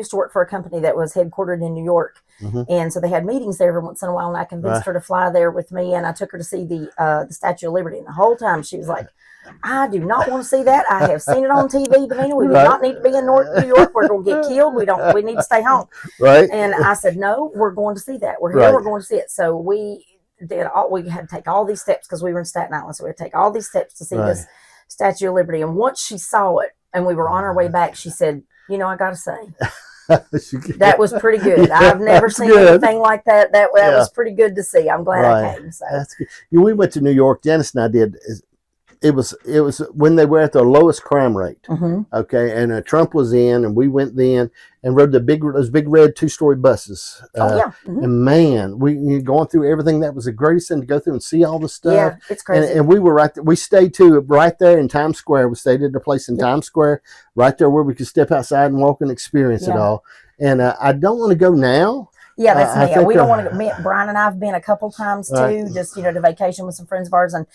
used to work for a company that was headquartered in New York. And so they had meetings there every once in a while, and I convinced her to fly there with me, and I took her to see the Statue of Liberty. And the whole time she was like, I do not want to see that. I have seen it on TV, Davina. We do not need to be in New York. We're going to get killed. We need to stay home. Right. And I said, no, we're going to see that. We're here. We're going to see it. So we had to take all these steps because we were in Staten Island. So we had to take all these steps to see this Statue of Liberty. And once she saw it and we were on our way back, she said, I got to say, that was pretty good. I've never seen anything like that. That was pretty good to see. I'm glad I came. So. That's good. We went to New York. Janice and I did. It was when they were at their lowest crime rate. Okay, and Trump was in, and we went then and rode those big red 2-story buses. And man, we going through everything. That was the greatest thing to go through and see all the stuff. Yeah, it's crazy. And we were right there. We stayed right there in Times Square. We stayed at a place in Times Square, right there where we could step outside and walk and experience it all. And I don't want to go now. Yeah, that's me. We don't want to go. Brian and I have been a couple times too, just to vacation with some friends of ours, and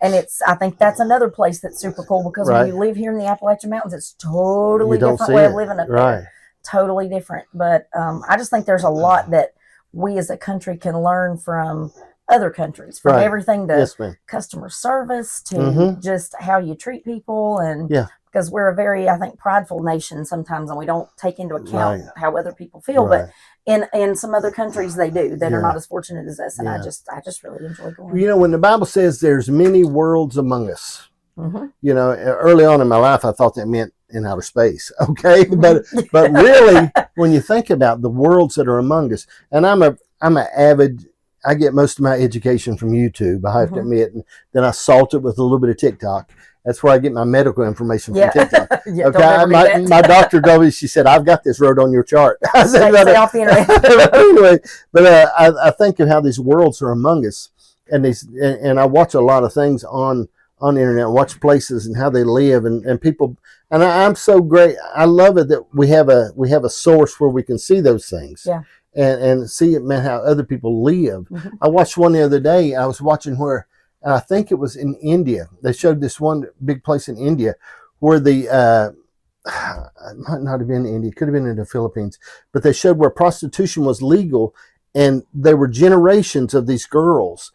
I think that's another place that's super cool because when you live here in the Appalachian Mountains, it's totally different way of living up there. Totally different. But I just think there's a lot that we as a country can learn from other countries, from everything to customer service to just how you treat people. And because we're a very, I think, prideful nation sometimes, and we don't take into account how other people feel. But in some other countries, they do that are not as fortunate as us. And I just really enjoy going. When the Bible says there's many worlds among us, early on in my life, I thought that meant in outer space. Okay. But really, when you think about the worlds that are among us, and I'm an avid, I get most of my education from YouTube, I have to admit, and then I salt it with a little bit of TikTok. That's where I get my medical information from TikTok. Okay, my doctor told me, she said, I've got this wrote on your chart. I said, stay off the internet. Anyway, but I think of how these worlds are among us, and I watch a lot of things on the internet, watch places and how they live, and people, and I'm so great. I love it that we have a source where we can see those things. Yeah. And see it, man, how other people live. I watched one the other day. I was watching where, and I think it was in India. They showed this one big place in India where it might not have been India, it could have been in the Philippines, but they showed where prostitution was legal, and there were generations of these girls.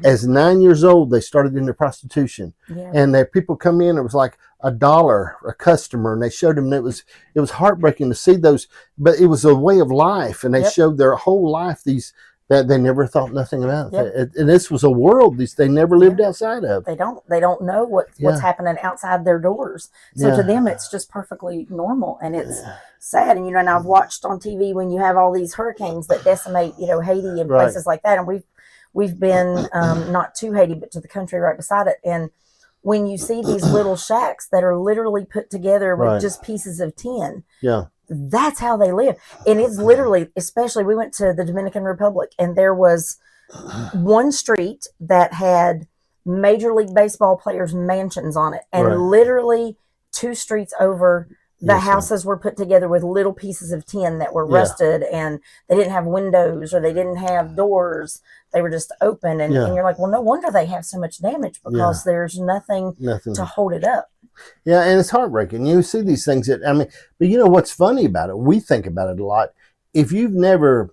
As 9 years old, they started into prostitution, and people come in. It was like $1 a customer, and they showed them. It was heartbreaking to see those, but it was a way of life, and they showed their whole life that they never thought nothing about. And this was a world they never lived outside of. They don't know what's happening outside their doors. So to them, it's just perfectly normal, and it's sad. And and I've watched on TV when you have all these hurricanes that decimate Haiti and places like that, and we've been not to Haiti, but to the country right beside it. And when you see these little shacks that are literally put together with just pieces of tin, that's how they live. And it's literally, especially, we went to the Dominican Republic, and there was one street that had Major League Baseball players' mansions on it. And literally 2 streets over, the houses were put together with little pieces of tin that were rusted, and they didn't have windows or they didn't have doors. They were just open. And you're like, well, no wonder they have so much damage, because there's nothing to hold it up. Yeah, and it's heartbreaking. You see these things but what's funny about it, we think about it a lot. If you've never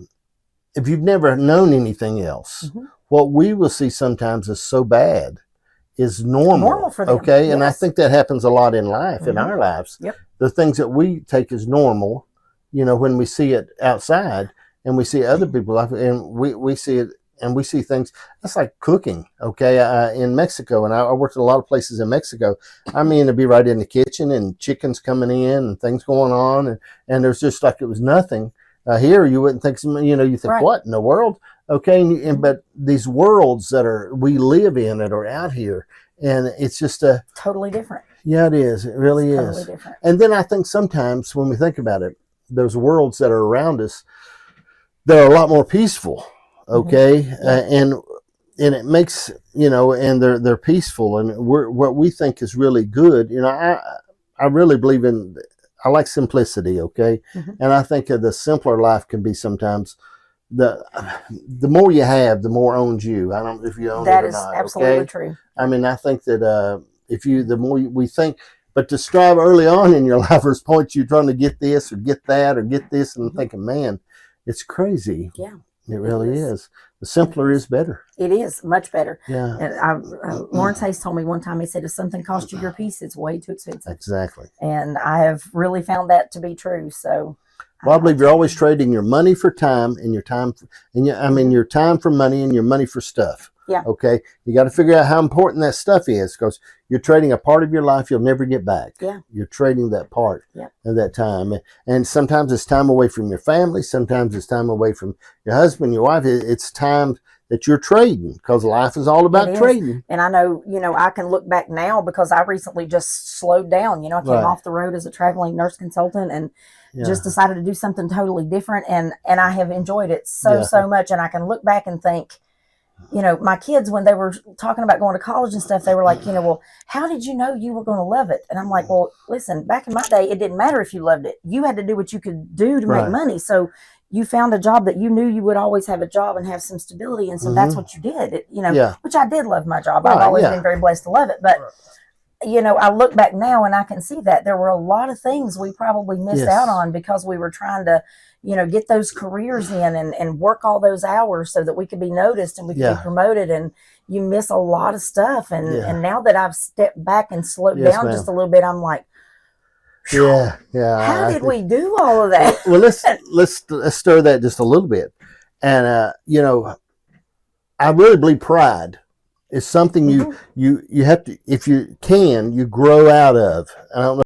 known anything else, what we will see sometimes is so bad is normal for them. Okay, and I think that happens a lot in life, in our lives. The things that we take as normal, when we see it outside and we see other people, and we see it, and we see things. That's like cooking, okay? In Mexico, and I worked at a lot of places in Mexico. To be right in the kitchen, and chickens coming in and things going on, and there's just like it was nothing. Here, you wouldn't think, you think, what in the world? Okay, but these worlds we live in that are out here, and it's just totally different. Yeah, it is. It really is. Totally different. And then I think sometimes when we think about it, those worlds that are around us, they're a lot more peaceful. Okay, and it makes and they're peaceful, and what we think is really good. I really believe I like simplicity. Okay, and I think the simpler life can be sometimes. The more you have, the more owns you. I don't know if you own it or not. That is absolutely true. I think that the more we think, But to strive early on in your life, there's points you're trying to get this or get that or get this, and thinking, man, it's crazy. Yeah. It really is. The simpler is better. It is much better. Yeah. And Lawrence Hayes told me one time, he said, if something costs you your peace, it's way too expensive. Exactly. And I have really found that to be true. So, well, I believe you're always trading your money for time and your time, your time for money and your money for stuff. Yeah. Okay. You got to figure out how important that stuff is, because you're trading a part of your life you'll never get back. Yeah. You're trading that part yeah. of that time. And sometimes it's time away from your family. Sometimes it's time away from your husband, your wife. It's time that you're trading, because life is all about trading. And I know, I can look back now because I recently just slowed down. I came off the road as a traveling nurse consultant and just decided to do something totally different. And I have enjoyed it so much. And I can look back and think, my kids, when they were talking about going to college and stuff, they were like, well, how did you know you were going to love it? And I'm like, well, listen, back in my day, it didn't matter if you loved it. You had to do what you could do to make money. So you found a job that you knew you would always have a job and have some stability. And so that's what you did, which I did love my job. I've always been very blessed to love it. But, I look back now and I can see that there were a lot of things we probably missed out on because we were trying to, get those careers in and work all those hours so that we could be noticed and we could be promoted. And you miss a lot of stuff. And now that I've stepped back and slowed down just a little bit, I'm like, how did we do all of that? Well, let's stir that just a little bit. And I really believe pride is something you have to, if you can, you grow out of. I don't know